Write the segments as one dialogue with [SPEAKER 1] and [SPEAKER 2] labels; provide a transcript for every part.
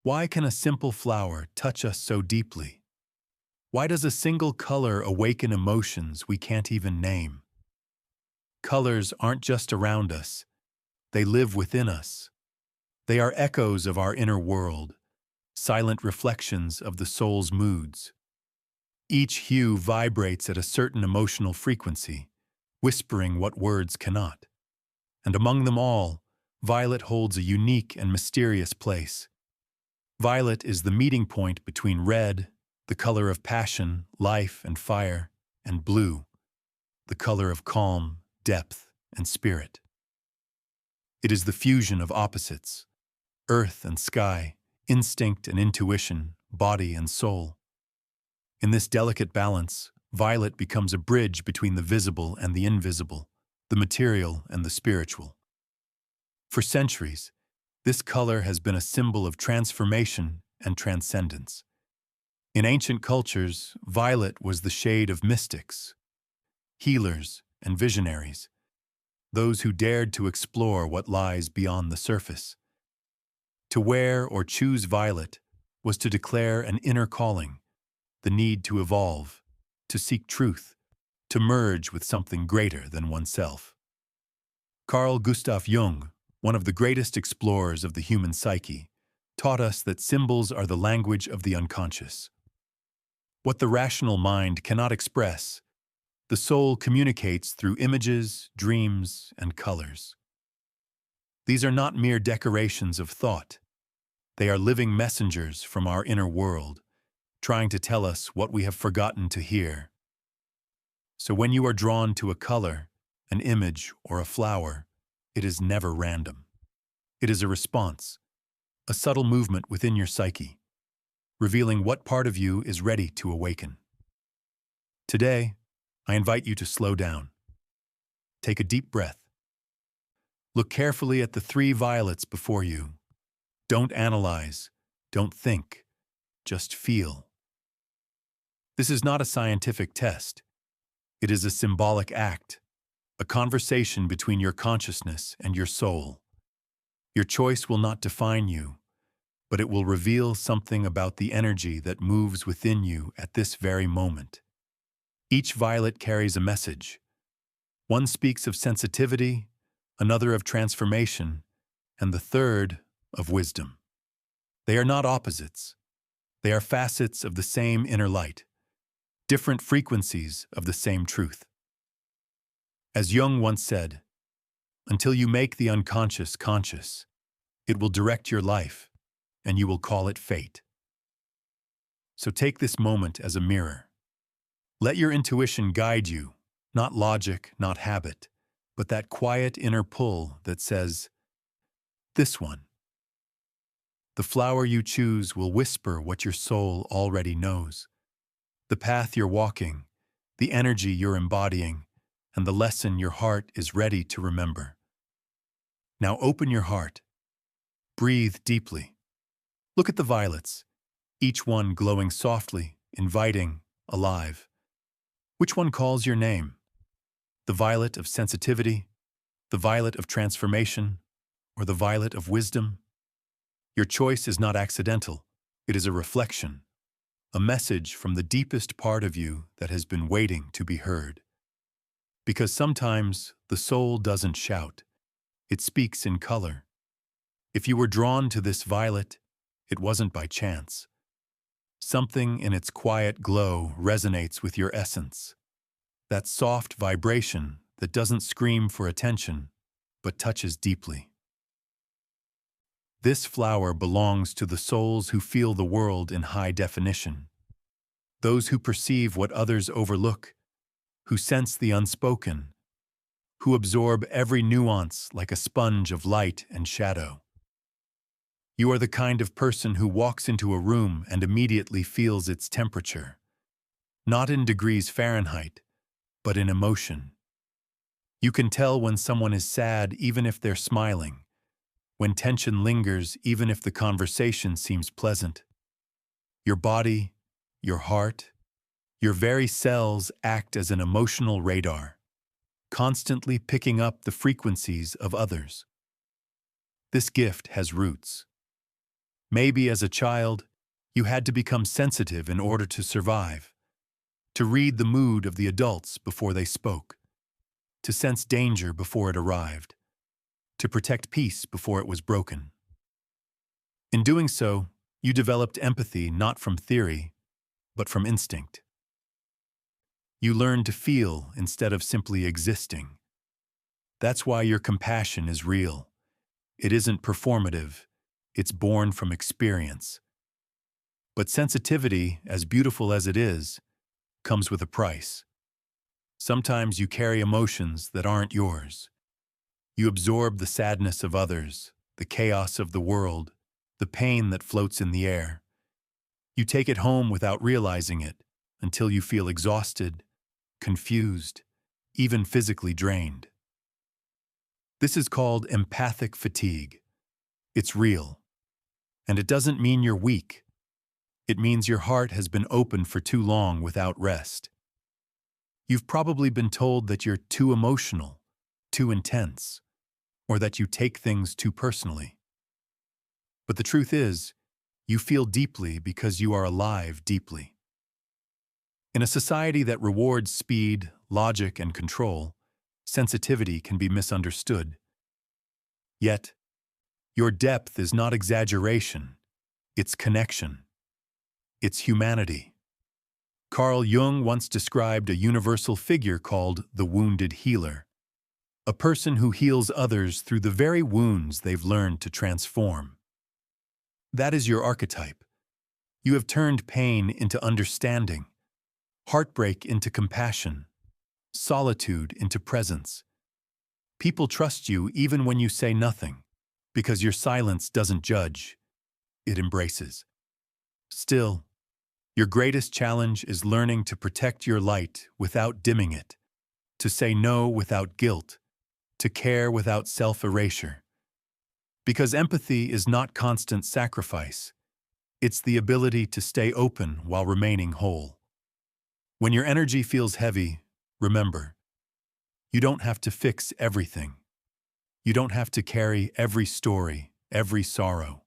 [SPEAKER 1] Why can a simple flower touch us so deeply? Why does a single color awaken emotions we can't even name? Colors aren't just around us, they live within us. They are echoes of our inner world, silent reflections of the soul's moods. Each hue vibrates at a certain emotional frequency, whispering what words cannot. And among them all, violet holds a unique and mysterious place. Violet is the meeting point between red, the color of passion, life, and fire, and blue, the color of calm, depth, and spirit. It is the fusion of opposites, earth and sky, instinct and intuition, body and soul. In this delicate balance, violet becomes a bridge between the visible and the invisible, the material and the spiritual. For centuries, this color has been a symbol of transformation and transcendence. In ancient cultures, violet was the shade of mystics, healers, and visionaries, those who dared to explore what lies beyond the surface. To wear or choose violet was to declare an inner calling, the need to evolve, to seek truth, to merge with something greater than oneself. Carl Jung, one of the greatest explorers of the human psyche, taught us that symbols are the language of the unconscious. What the rational mind cannot express, the soul communicates through images, dreams, and colors. These are not mere decorations of thought. They are living messengers from our inner world, trying to tell us what we have forgotten to hear. So when you are drawn to a color, an image, or a flower, it is never random. It is a response, a subtle movement within your psyche, revealing what part of you is ready to awaken. Today, I invite you to slow down. Take a deep breath. Look carefully at the three violets before you. Don't analyze, don't think, just feel. This is not a scientific test. It is a symbolic act, a conversation between your consciousness and your soul. Your choice will not define you, but it will reveal something about the energy that moves within you at this very moment. Each violet carries a message. One speaks of sensitivity, another of transformation, and the third of wisdom. They are not opposites. They are facets of the same inner light, different frequencies of the same truth. As Jung once said, until you make the unconscious conscious, it will direct your life, and you will call it fate. So take this moment as a mirror. Let your intuition guide you, not logic, not habit, but that quiet inner pull that says, this one. The flower you choose will whisper what your soul already knows. The path you're walking, the energy you're embodying, and the lesson your heart is ready to remember. Now open your heart. Breathe deeply. Look at the violets, each one glowing softly, inviting, alive. Which one calls your name? The violet of sensitivity, the violet of transformation, or the violet of wisdom? Your choice is not accidental. It is a reflection, a message from the deepest part of you that has been waiting to be heard. Because sometimes the soul doesn't shout. It speaks in color. If you were drawn to this violet, it wasn't by chance. Something in its quiet glow resonates with your essence. That soft vibration that doesn't scream for attention, but touches deeply. This flower belongs to the souls who feel the world in high definition. Those who perceive what others overlook, who sense the unspoken, who absorb every nuance like a sponge of light and shadow. You are the kind of person who walks into a room and immediately feels its temperature, not in degrees Fahrenheit, but in emotion. You can tell when someone is sad even if they're smiling, when tension lingers even if the conversation seems pleasant. Your body, your heart, your very cells act as an emotional radar, constantly picking up the frequencies of others. This gift has roots. Maybe as a child, you had to become sensitive in order to survive, to read the mood of the adults before they spoke, to sense danger before it arrived, to protect peace before it was broken. In doing so, you developed empathy not from theory, but from instinct. You learned to feel instead of simply existing. That's why your compassion is real. It isn't performative, it's born from experience. But sensitivity, as beautiful as it is, comes with a price. Sometimes you carry emotions that aren't yours. You absorb the sadness of others, the chaos of the world, the pain that floats in the air. You take it home without realizing it until you feel exhausted, confused, even physically drained. This is called empathic fatigue. It's real. And it doesn't mean you're weak. It means your heart has been open for too long without rest. You've probably been told that you're too emotional, too intense, or that you take things too personally. But the truth is, you feel deeply because you are alive deeply. In a society that rewards speed, logic, and control, sensitivity can be misunderstood. Yet, your depth is not exaggeration, it's connection. It's humanity. Carl Jung once described a universal figure called the wounded healer, a person who heals others through the very wounds they've learned to transform. That is your archetype. You have turned pain into understanding, heartbreak into compassion, solitude into presence. People trust you even when you say nothing, because your silence doesn't judge, it embraces. Still, your greatest challenge is learning to protect your light without dimming it, to say no without guilt, to care without self-erasure. Because empathy is not constant sacrifice, it's the ability to stay open while remaining whole. When your energy feels heavy, remember, you don't have to fix everything. You don't have to carry every story, every sorrow.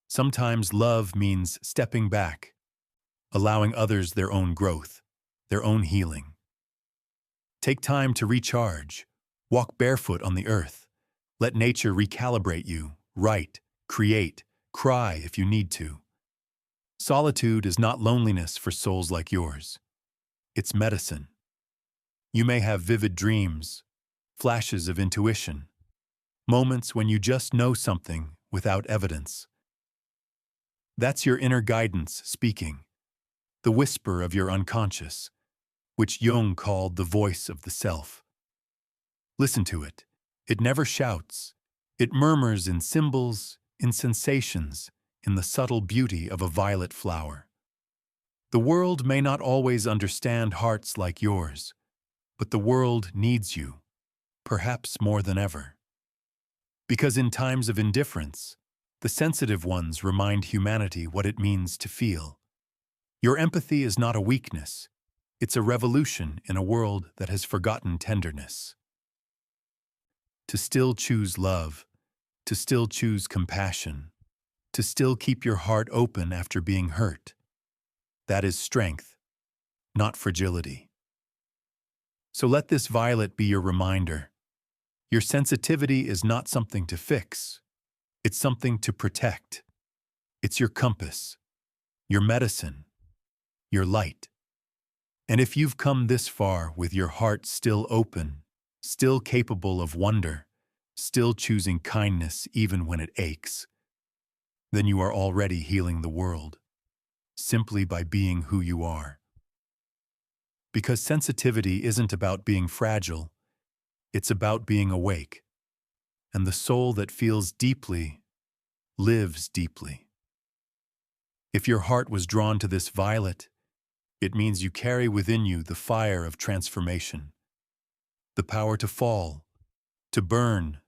[SPEAKER 1] Sometimes love means stepping back, allowing others their own growth, their own healing. Take time to recharge, walk barefoot on the earth, let nature recalibrate you, write, create, cry if you need to. Solitude is not loneliness for souls like yours. It's medicine. You may have vivid dreams, flashes of intuition, moments when you just know something without evidence. That's your inner guidance speaking, the whisper of your unconscious, which Jung called the voice of the self. Listen to it. It never shouts. It murmurs in symbols, in sensations, in the subtle beauty of a violet flower. The world may not always understand hearts like yours, but the world needs you, perhaps more than ever. Because in times of indifference, the sensitive ones remind humanity what it means to feel. Your empathy is not a weakness. It's a revolution in a world that has forgotten tenderness. To still choose love, to still choose compassion, to still keep your heart open after being hurt. That is strength, not fragility. So let this violet be your reminder. Your sensitivity is not something to fix. It's something to protect. It's your compass, your medicine, your light. And if you've come this far with your heart still open, still capable of wonder, still choosing kindness even when it aches, then you are already healing the world, simply by being who you are. Because sensitivity isn't about being fragile, it's about being awake. And the soul that feels deeply lives deeply. If your heart was drawn to this violet, it means you carry within you the fire of transformation, the power to fall, to burn,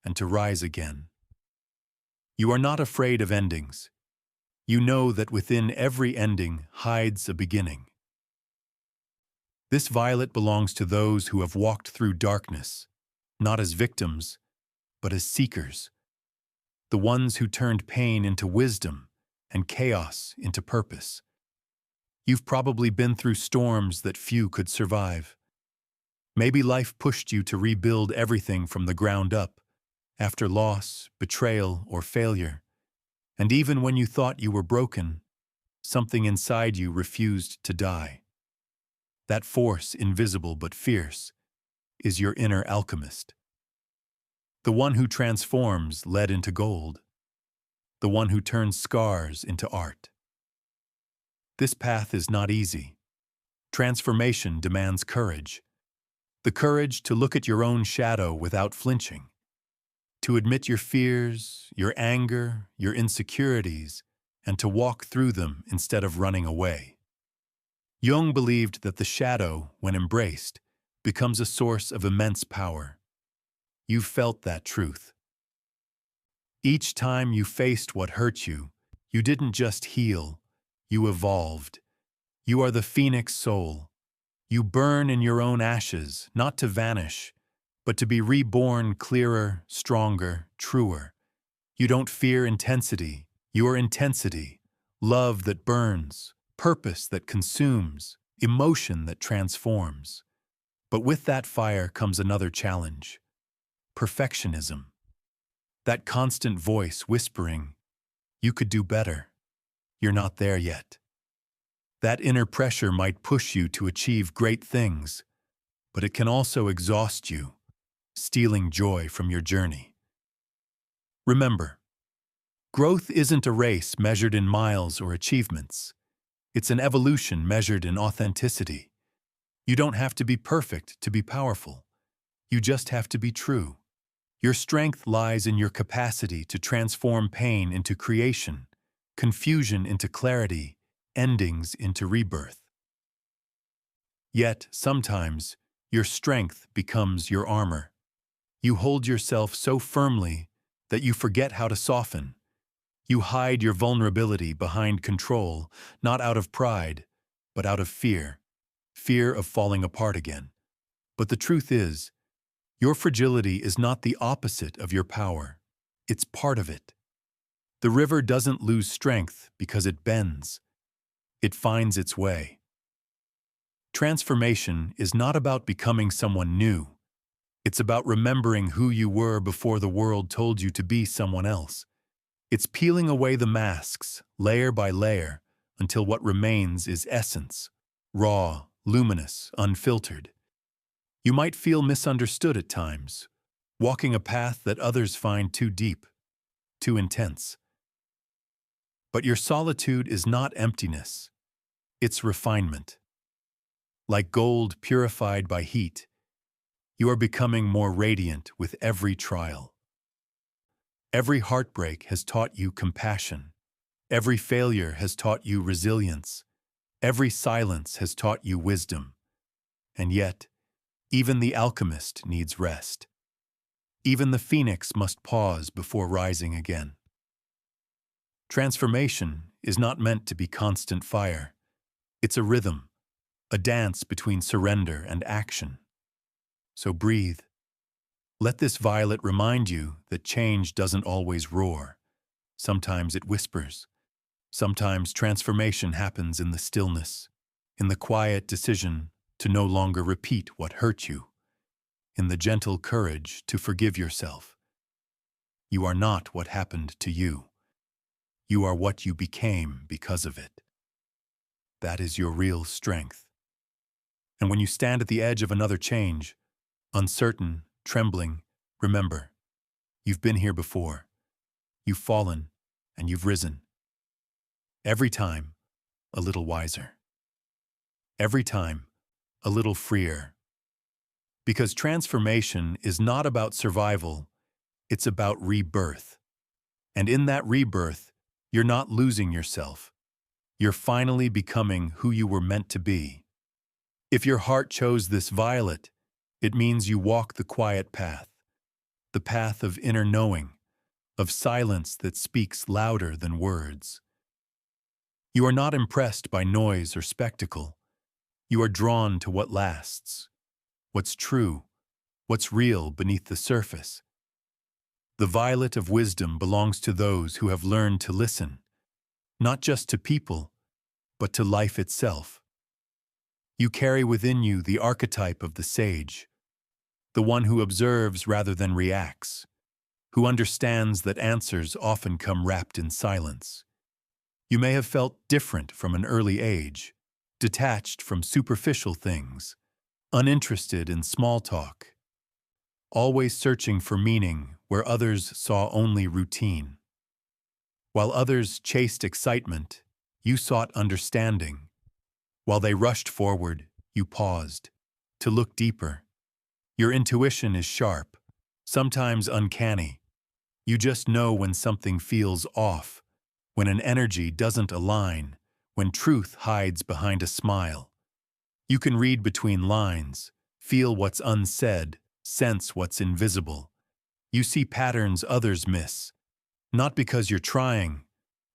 [SPEAKER 1] and to rise again. You are not afraid of endings. You know that within every ending hides a beginning. This violet belongs to those who have walked through darkness, not as victims, but as seekers. the ones who turned pain into wisdom and chaos into purpose. You've probably been through storms that few could survive. Maybe life pushed you to rebuild everything from the ground up, after loss, betrayal, or failure. And even when you thought you were broken, something inside you refused to die. That force, invisible but fierce, is your inner alchemist. The one who transforms lead into gold. The one who turns scars into art. This path is not easy. Transformation demands courage. The courage to look at your own shadow without flinching. To admit your fears, your anger, your insecurities, and to walk through them instead of running away. Jung believed that the shadow, when embraced, becomes a source of immense power. You felt that truth. Each time you faced what hurt you, you didn't just heal, you evolved. You are the phoenix soul. You burn in your own ashes, not to vanish, but to be reborn clearer, stronger, truer. You don't fear intensity, you are intensity, love that burns, purpose that consumes, emotion that transforms. But with that fire comes another challenge: perfectionism. That constant voice whispering, "You could do better. You're not there yet." That inner pressure might push you to achieve great things, but it can also exhaust you, stealing joy from your journey. Remember, growth isn't a race measured in miles or achievements. It's an evolution measured in authenticity. You don't have to be perfect to be powerful. You just have to be true. Your strength lies in your capacity to transform pain into creation, confusion into clarity, endings into rebirth. Yet, sometimes, your strength becomes your armor. You hold yourself so firmly that you forget how to soften. You hide your vulnerability behind control, not out of pride, but out of fear. Fear of falling apart again. But the truth is, your fragility is not the opposite of your power. It's part of it. The river doesn't lose strength because it bends. It finds its way. Transformation is not about becoming someone new. It's about remembering who you were before the world told you to be someone else. It's peeling away the masks, layer by layer, until what remains is essence, raw, luminous, unfiltered. You might feel misunderstood at times, walking a path that others find too deep, too intense. But your solitude is not emptiness, it's refinement. Like gold purified by heat, you are becoming more radiant with every trial. Every heartbreak has taught you compassion. Every failure has taught you resilience. Every silence has taught you wisdom. And yet, even the alchemist needs rest. Even the phoenix must pause before rising again. Transformation is not meant to be constant fire. It's a rhythm, a dance between surrender and action. So breathe. Let this violet remind you that change doesn't always roar. Sometimes it whispers. Sometimes transformation happens in the stillness, in the quiet decision to no longer repeat what hurt you, in the gentle courage to forgive yourself. You are not what happened to you. You are what you became because of it. That is your real strength. And when you stand at the edge of another change, uncertain, trembling, remember, you've been here before. You've fallen, and you've risen. Every time, a little wiser. Every time, a little freer. Because transformation is not about survival, it's about rebirth. And in that rebirth, you're not losing yourself. You're finally becoming who you were meant to be. If your heart chose this violet, it means you walk the quiet path, the path of inner knowing, of silence that speaks louder than words. You are not impressed by noise or spectacle. You are drawn to what lasts, what's true, what's real beneath the surface. The violet of wisdom belongs to those who have learned to listen, not just to people, but to life itself. You carry within you the archetype of the sage, the one who observes rather than reacts, who understands that answers often come wrapped in silence. You may have felt different from an early age, detached from superficial things, uninterested in small talk, always searching for meaning where others saw only routine. While others chased excitement, you sought understanding. While they rushed forward, you paused to look deeper. Your intuition is sharp, sometimes uncanny. You just know when something feels off, when an energy doesn't align, when truth hides behind a smile. You can read between lines, feel what's unsaid, sense what's invisible. You see patterns others miss, not because you're trying,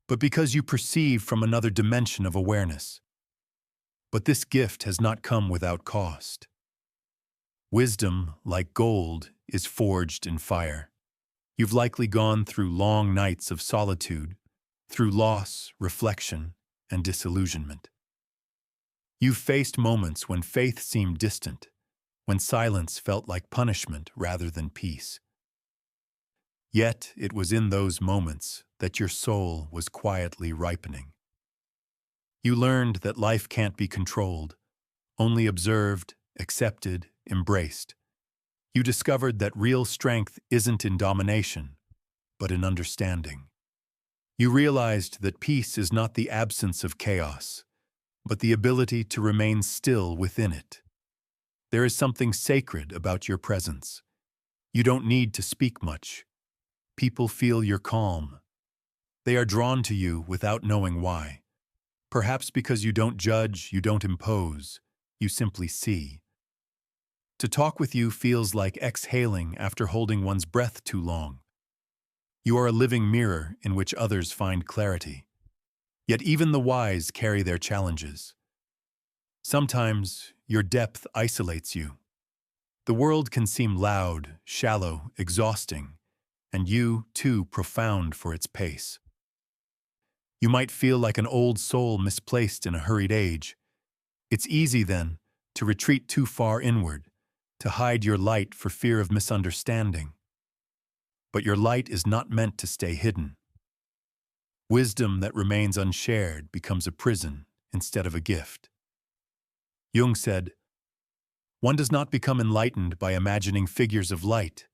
[SPEAKER 1] but because you perceive from another dimension of awareness. But this gift has not come without cost. Wisdom, like gold, is forged in fire. You've likely gone through long nights of solitude, through loss, reflection, and disillusionment. You've faced moments when faith seemed distant, when silence felt like punishment rather than peace. Yet it was in those moments that your soul was quietly ripening. You learned that life can't be controlled, only observed, accepted, embraced. You discovered that real strength isn't in domination, but in understanding. You realized that peace is not the absence of chaos, but the ability to remain still within it. There is something sacred about your presence. You don't need to speak much. People feel your calm. They are drawn to you without knowing why. Perhaps because you don't judge, you don't impose, you simply see. To talk with you feels like exhaling after holding one's breath too long. You are a living mirror in which others find clarity. Yet even the wise carry their challenges. Sometimes your depth isolates you. The world can seem loud, shallow, exhausting, and you, too, profound for its pace. You might feel like an old soul misplaced in a hurried age. It's easy, then, to retreat too far inward, to hide your light for fear of misunderstanding. But your light is not meant to stay hidden. Wisdom that remains unshared becomes a prison instead of a gift. Jung said, "One does not become enlightened by imagining figures of light,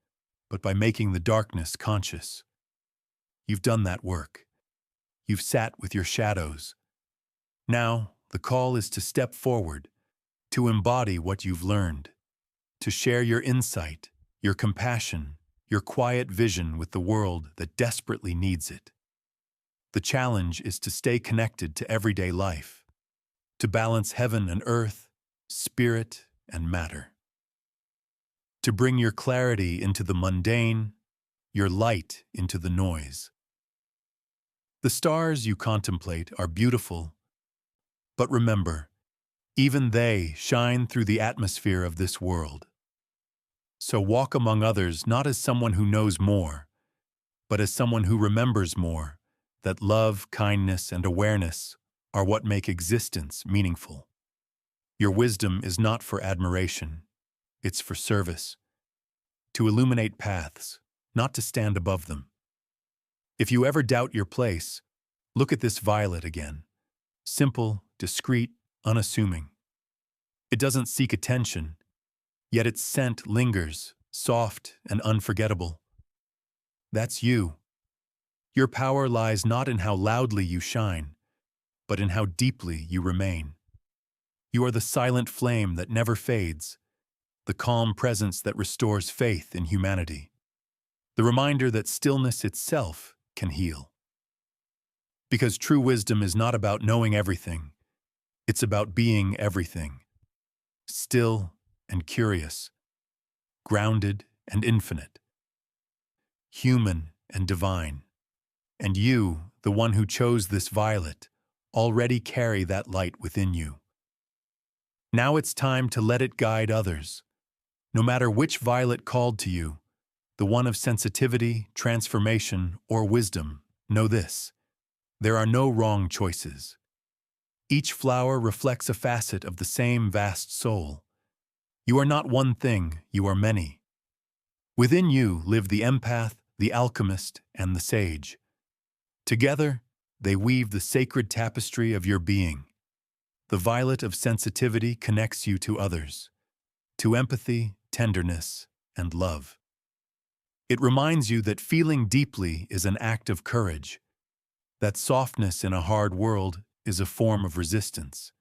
[SPEAKER 1] but by making the darkness conscious." You've done that work. You've sat with your shadows. Now, the call is to step forward, to embody what you've learned, to share your insight, your compassion, your quiet vision with the world that desperately needs it. The challenge is to stay connected to everyday life, to balance heaven and earth, spirit and matter. To bring your clarity into the mundane, your light into the noise. The stars you contemplate are beautiful, but remember, even they shine through the atmosphere of this world. So walk among others not as someone who knows more, but as someone who remembers more, that love, kindness, and awareness are what make existence meaningful. Your wisdom is not for admiration, it's for service, to illuminate paths, not to stand above them. If you ever doubt your place, look at this violet again. Simple, discreet, unassuming. It doesn't seek attention, yet its scent lingers, soft and unforgettable. That's you. Your power lies not in how loudly you shine, but in how deeply you remain. You are the silent flame that never fades, the calm presence that restores faith in humanity, the reminder that stillness itself can heal. Because true wisdom is not about knowing everything, it's about being everything. Still and curious, grounded and infinite, human and divine. And you, the one who chose this violet, already carry that light within you. Now it's time to let it guide others. No matter which violet called to you, the one of sensitivity, transformation, or wisdom, know this: there are no wrong choices. Each flower reflects a facet of the same vast soul. You are not one thing, you are many. Within you live the empath, the alchemist, and the sage. Together, they weave the sacred tapestry of your being. The violet of sensitivity connects you to others, to empathy, tenderness, and love. It reminds you that feeling deeply is an act of courage, that softness in a hard world is a form of resistance.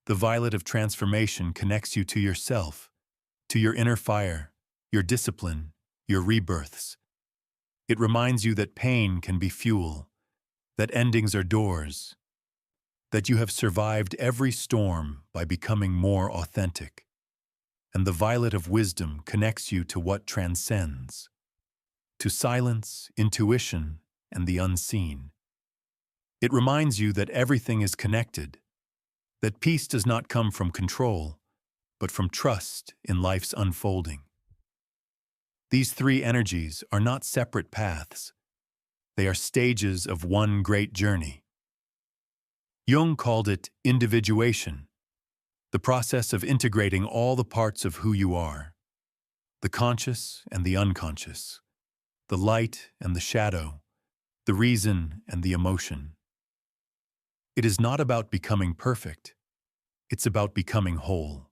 [SPEAKER 1] The violet of transformation connects you to yourself, to your inner fire, your discipline, your rebirths. It reminds you that pain can be fuel, that endings are doors, that you have survived every storm by becoming more authentic. And the violet of wisdom connects you to what transcends, to silence, intuition, and the unseen. It reminds you that everything is connected, that peace does not come from control, but from trust in life's unfolding. These three energies are not separate paths. They are stages of one great journey. Jung called it individuation, the process of integrating all the parts of who you are, the conscious and the unconscious, the light and the shadow, the reason and the emotion. It is not about becoming perfect. It's about becoming whole.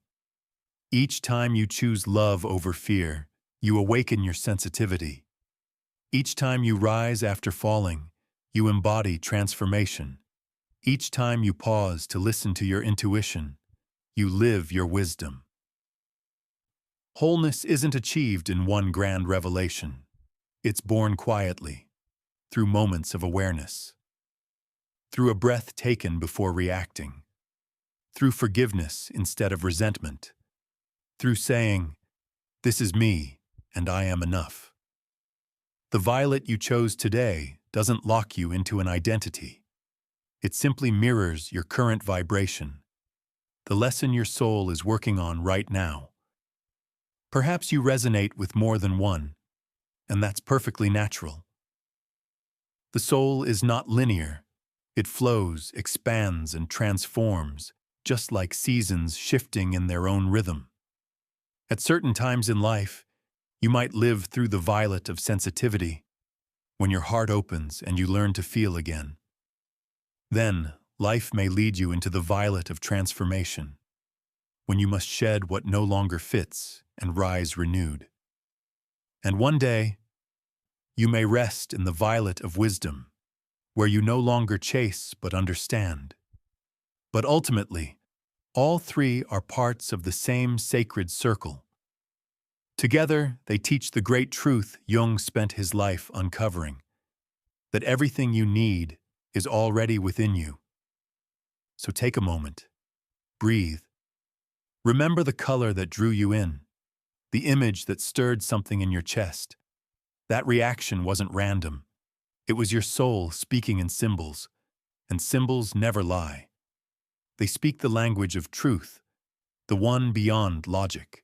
[SPEAKER 1] Each time you choose love over fear, you awaken your sensitivity. Each time you rise after falling, you embody transformation. Each time you pause to listen to your intuition, you live your wisdom. Wholeness isn't achieved in one grand revelation. It's born quietly, through moments of awareness, through a breath taken before reacting, through forgiveness instead of resentment, through saying, "This is me, and I am enough." The violet you chose today doesn't lock you into an identity. It simply mirrors your current vibration, the lesson your soul is working on right now. Perhaps you resonate with more than one, and that's perfectly natural. The soul is not linear. It flows, expands, and transforms, just like seasons shifting in their own rhythm. At certain times in life, you might live through the violet of sensitivity, when your heart opens and you learn to feel again. Then, life may lead you into the violet of transformation, when you must shed what no longer fits and rise renewed. And one day, you may rest in the violet of wisdom, where you no longer chase but understand. But ultimately, all three are parts of the same sacred circle. Together, they teach the great truth Jung spent his life uncovering, that everything you need is already within you. So take a moment, breathe. Remember the color that drew you in, the image that stirred something in your chest. That reaction wasn't random. It was your soul speaking in symbols, and symbols never lie. They speak the language of truth, the one beyond logic.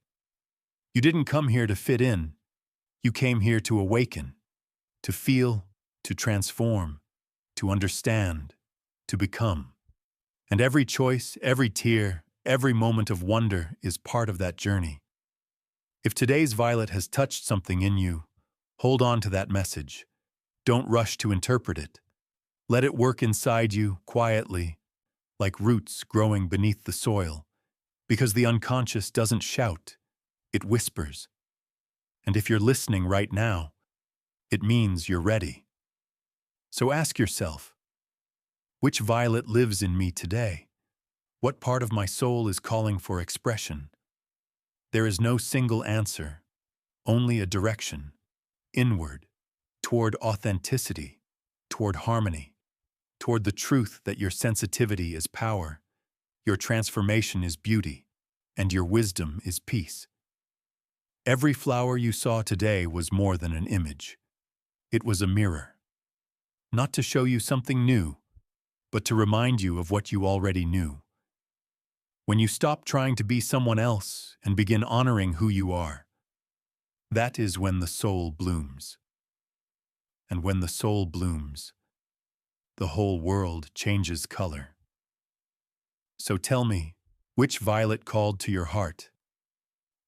[SPEAKER 1] You didn't come here to fit in. You came here to awaken, to feel, to transform, to understand, to become. And every choice, every tear, every moment of wonder is part of that journey. If today's violet has touched something in you, hold on to that message. Don't rush to interpret it. Let it work inside you quietly, like roots growing beneath the soil, because the unconscious doesn't shout, it whispers. And if you're listening right now, it means you're ready. So ask yourself, which violet lives in me today? What part of my soul is calling for expression? There is no single answer, only a direction, inward, toward authenticity, toward harmony, toward the truth that your sensitivity is power, your transformation is beauty, and your wisdom is peace. Every flower you saw today was more than an image. It was a mirror. Not to show you something new, but to remind you of what you already knew. When you stop trying to be someone else and begin honoring who you are, That is when the soul blooms. And when the soul blooms, the whole world changes color. So tell me, which violet called to your heart?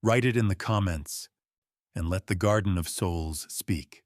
[SPEAKER 1] Write it in the comments, and let the Garden of Souls speak.